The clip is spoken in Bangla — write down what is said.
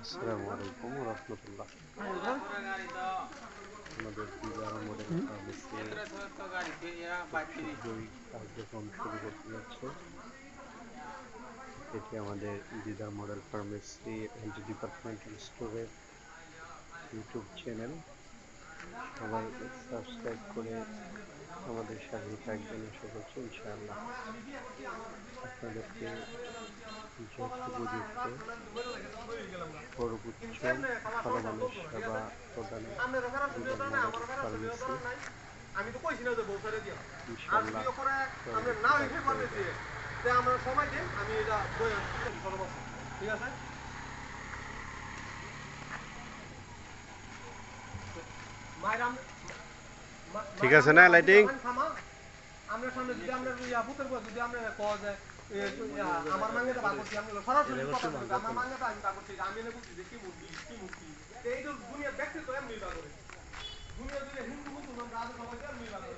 আসসালামু আলাইকুম রহমতুল্লাহ। আমাদের দিদার মডেল ফার্মেসি শীঘ্রই কার্যক্রম শুরু করতে যাচ্ছে। এটি আমাদের দিদার মডেল ফার্মেসি অ্যান্ড ডিপার্টমেন্টাল স্টোরের ইউটিউব চ্যানেল। সবাই সাবস্ক্রাইব করে আমাদের সাথে থাকবেন, আশা করছি ইনশাআল্লাহ আপনাদেরকে যথোপযুক্ত সর্বোচ্চ ভালোমানের সেবা প্রদানে দিদার মডেল ফার্মেসি ইনশাআল্লাহ পরবর্তী ঠিক আছে না লাইটিং আমরা সামনে যদি আমরা ভূতের পর যদি আমরা কওয়া যায় আমার মাঙ্গাটা বার করছি আমরা সরাসরি কথা বলবো আমার মাঙ্গাটা আমি বার করছি আমি এনে বলছি যে কি মূর্তি এই তো দুনিয়া ব্যক্তি তো এমনি বার করে দুনিয়া যদি হিন্দু মুসলমান রাজা সবাই এমনি বার করে